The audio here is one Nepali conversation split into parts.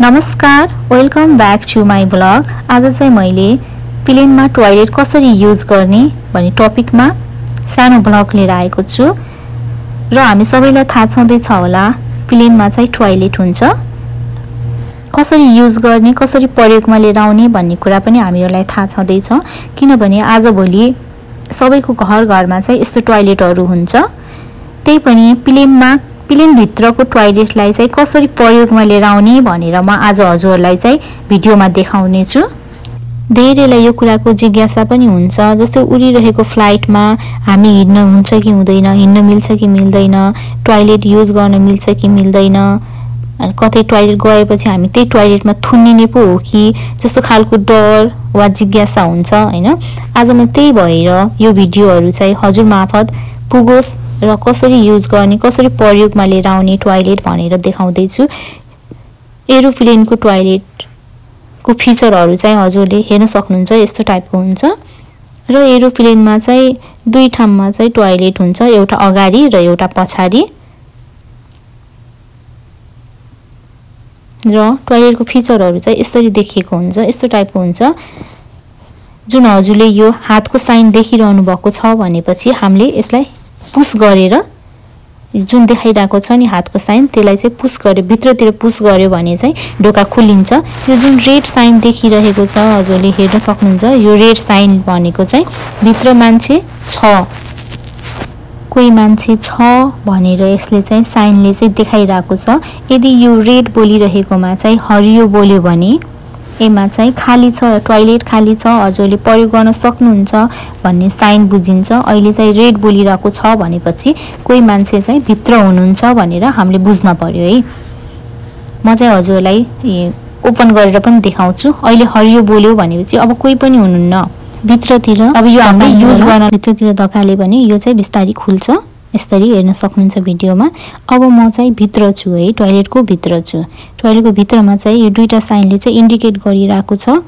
नमस्कार, welcome back to my blog. आज चाहिँ मैले प्लेनमा टोयलेट कसरी युज गर्ने भन्ने टपिकमा सानो ब्लग लिएर आएको छु। र हामी सबैलाई थाहा छँदैछ होला प्लेनमा चाहिँ टोयलेट हुन्छ, कसरी युज गर्ने, कसरी प्रयोगमा लिएर आउने भन्ने कुरा पनि हामीहरूलाई थाहा छँदैछ। किनभने आजभोलि सबैको घर घरमा चाहिँ यस्तो टोयलेटहरू हुन्छ। त्यही पनि प्लेन भित्रको टोयलेटलाई चाहिँ कसरी प्रयोगमा लिएर आउने भनेर म आज हजुरहरूलाई चाहिँ भिडियोमा देखाउने छु। धेरैलाई यो कुराको जिज्ञासा पनि हुन्छ, जस्तै उडिरहेको फ्लाइटमा हामी हिँड्न हुन्छ कि हुँदैन, हिँड्न मिल्छ कि मिल्दैन, टोयलेट युज गर्न मिल्छ कि मिल्दैन, अनि कतै टोयलेट गएपछि हामी त्यही टोयलेटमा थुन्निने पो हो कि, जस्तो खालको डर वा जिज्ञासा हुन्छ हैन। आज म त्यही भएर यो भिडियोहरू चाहिँ हजुर मार्फत पुगोस् र कसरी युज गर्ने, कसरी प्रयोगमा लिएर आउने टोयलेट भनेर देखाउँदै छु। एरोप्लेनको टोयलेटको फिचरहरू चाहिँ हजुरले हेर्न सक्नुहुन्छ, यस्तो टाइपको हुन्छ। र एरोप्लेनमा चाहिँ दुई ठाउँमा चाहिँ टोयलेट हुन्छ, एउटा अगाडि र एउटा पछाडि। र टोयलेटको फिचरहरू चाहिँ यसरी देखिएको हुन्छ, यस्तो टाइपको हुन्छ। जुन हजुरले यो हातको साइन देखिरहनु भएको छ भनेपछि हामीले यसलाई पुश गरेर, जुन देखाइरहेको छ नि हातको साइन, त्यसलाई चाहिँ पुश गर्यो, भित्रतिर पुश गर्यो भने चाहिँ ढोका खुलिन्छ। यो जुन रेड साइन देखिरहेको छ हजुरले हेर्न सक्नुहुन्छ, यो रेड साइन भनेको चाहिँ भित्र मान्छे छ, कोही मान्छे छ भनेर यसले चाहिँ साइनले चाहिँ देखाइरहेको छ। यदि यो रेड बोलिरहेकोमा चाहिँ हरियो बोल्यो भने एमा चाहिँ खाली छ, टोयलेट खाली छ, हजुरले प्रयोग गर्न सक्नुहुन्छ भन्ने साइन बुझिन्छ। अहिले चाहिँ रेड बोलिरहेको छ भनेपछि कोही मान्छे चाहिँ भित्र हुनुहुन्छ भनेर हामीले बुझ्न पर्यो है। म चाहिँ हजुरलाई ओपन गरेर पनि देखाउँछु। अहिले हरियो बोल्यो भनेपछि अब कोही पनि हुनुहुन्न भित्रतिर। अब यो हामीले युज गर्न भित्रतिर धकाल्यो भने यो चाहिँ बिस्तारै खुल्छ, यसरी हेर्न सक्नुहुन्छ भिडियोमा। अब म चाहिँ भित्र छु है, टोयलेटको भित्र छु। टोयलेटको भित्रमा चाहिँ यो दुईटा साइनले चाहिँ इन्डिकेट गरिरहेको छ।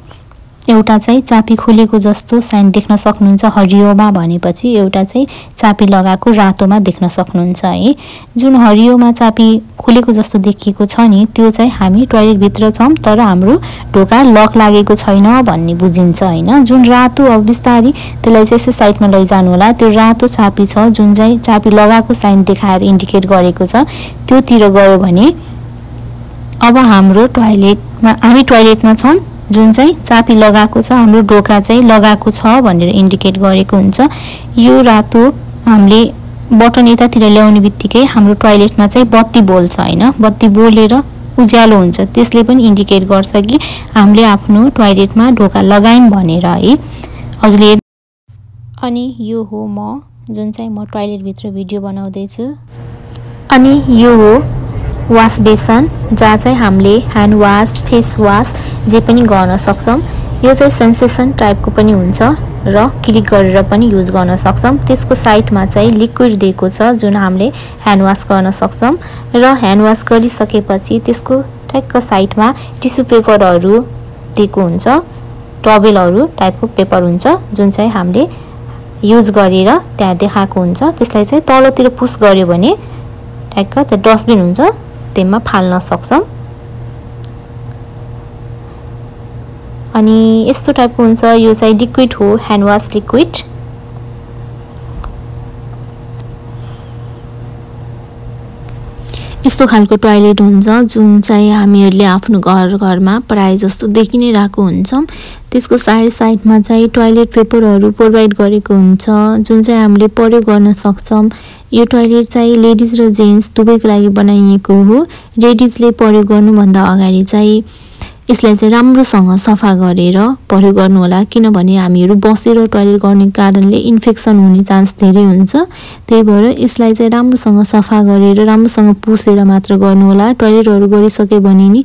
एउटा चाहिँ चाबी खोलेको जस्तो साइन देख्न सक्नुहुन्छ हरियोमा भनेपछि, एउटा चाहिँ चाबी लगाएको रातोमा देख्न सक्नुहुन्छ है। जुन हरियोमा चाबी खोलेको जस्तो देखिएको छ नि, त्यो चाहिँ हामी टोयलेट भित्र छौँ तर हाम्रो ढोका लक लागेको छैन भन्ने बुझिन्छ हैन। जुन रातो, अब बिस्तारै त्यसलाई चाहिँ यसै साइडमा लैजानु होला, त्यो रातो चाबी छ जुन चाहिँ चाबी लगाएको साइन देखाएर इन्डिकेट गरेको छ, त्योतिर गयो भने अब हाम्रो टोयलेटमा, हामी टोयलेटमा छौँ, जुन चाहिँ चाबी लगाएको छ, हाम्रो ढोका चाहिँ लगाएको छ भनेर इन्डिकेट गरेको हुन्छ। यो रातो हामीले बटन यतातिर ल्याउने बित्तिकै हाम्रो टोयलेटमा चाहिँ बत्ती बोल्छ हैन, बत्ती बोलेर उज्यालो हुन्छ, त्यसले पनि इन्डिकेट गर्छ कि हामीले आफ्नो टोयलेटमा ढोका लगायौँ भनेर है हजुरले। अनि यो हो म जुन चाहिँ म टोयलेटभित्र भिडियो बनाउँदैछु। अनि यो हो वास बेसन, जहाँ चाहिँ हामीले ह्यान्ड वास, फेस वास जे पनि गर्न सक्छौँ। यो चाहिँ सेन्सेसन टाइपको पनि हुन्छ र क्लिक गरेर पनि युज गर्न सक्छौँ। त्यसको साइडमा चाहिँ लिक्विड दिएको छ जुन हामीले ह्यान्ड वास गर्न सक्छौँ। र ह्यान्ड वास गरिसकेपछि त्यसको ठ्याक्क साइडमा टिस्यु पेपरहरू दिएको हुन्छ, टवेलहरू टाइपको पेपर हुन्छ जुन चाहिँ हामीले युज गरेर त्यहाँ देखाएको हुन्छ। त्यसलाई चाहिँ तलतिर पुस गर्यो भने ठ्याक्क त्यो डस्टबिन हुन्छ, त्यसमा फाल्न सक्छौँ। अनि यस्तो टाइपको हुन्छ, यो चाहिँ लिक्विड हो, ह्यान्ड वास लिक्विड। यस्तो खालको टोयलेट हुन्छ जुन चाहिँ हामीहरूले आफ्नो घरमा प्राय जस्तो देखि नै रहेको हुन्छौँ। त्यसको साइडमा चाहिँ टोयलेट पेपरहरू प्रोभाइड गरेको हुन्छ जुन चाहिँ हामीले प्रयोग गर्न सक्छौँ। यो टोयलेट चाहिँ लेडिज र जेन्ट्स दुवैको लागि बनाइएको हो। लेडिजले प्रयोग गर्नुभन्दा अगाडि चाहिँ यसलाई चाहिँ राम्रोसँग सफा गरेर प्रयोग गर्नु होला, किनभने हामीहरू बसेर टोयलेट गर्ने कारणले इन्फेक्सन हुने चान्स धेरै हुन्छ। त्यही भएर यसलाई चाहिँ राम्रोसँग सफा गरेर राम्रोसँग पुसेर मात्र गर्नु होला। टोयलेटहरू गरिसके भने नि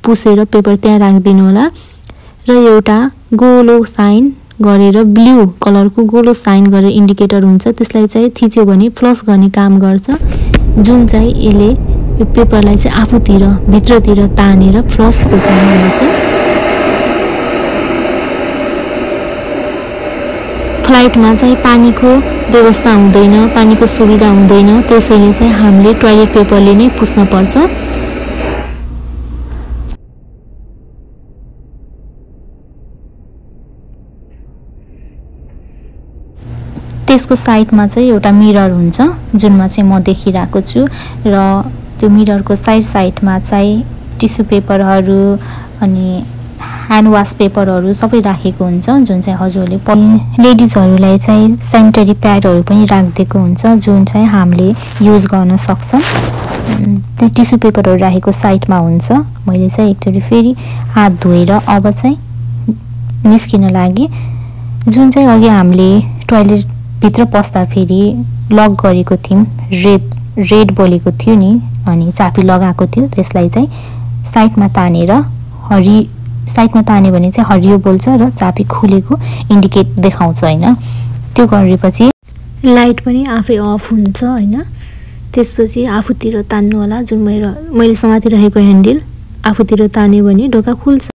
पुसेर पेपर त्यहाँ राखिदिनु होला। र एउटा गोलो साइन गरेर, ब्लू कलरको गोलो साइन गरेर इन्डिकेटर हुन्छ, त्यसलाई चाहिँ थिच्यो भने फ्लस गर्ने काम गर्छ, जुन चाहिँ यसले यो पेपरलाई चाहिँ आफूतिर भित्रतिर तानेर फ्लसको काम गर्छ। फ्लाइटमा चाहिँ पानीको व्यवस्था हुँदैन, पानीको सुविधा हुँदैन, त्यसैले चाहिँ हामीले टोयलेट पेपरले नै पुस्न पर्छ। त्यसको साइडमा चाहिँ एउटा मिरर हुन्छ जुनमा चाहिँ म देखिरहेको छु र त्यो मिररको साइडमा चाहिँ टिस्यु पेपरहरू अनि ह्यान्ड वास पेपरहरू सबै राखेको हुन्छ जुन चाहिँ हजुरहरूले लेडिजहरूलाई चाहिँ सेनिटरी प्याडहरू पनि राखिदिएको हुन्छ जुन चाहिँ हामीले युज गर्न सक्छौँ। त्यो टिस्यु पेपरहरू राखेको साइडमा हुन्छ। मैले चाहिँ एकचोटि फेरि हात धोएर अब चाहिँ निस्किन लागि जुन चाहिँ अघि हामीले टोयलेटभित्र पस्दाखेरि लक गरेको थियौँ रेड बोलेको थियो नि अनि चाबी लगाएको थियो त्यसलाई चाहिँ साइडमा तानेर साइडमा तान्यो भने चाहिँ हरियो बोल्छ र चाबी खुलेको इन्डिकेट देखाउँछ हैन। त्यो गरेपछि लाइट पनि आफै अफ हुन्छ हैन। त्यसपछि आफूतिर तान्नु होला जुन मैले समातिरहेको ह्यान्डल आफूतिर तान्यो भने ढोका खुल्छ।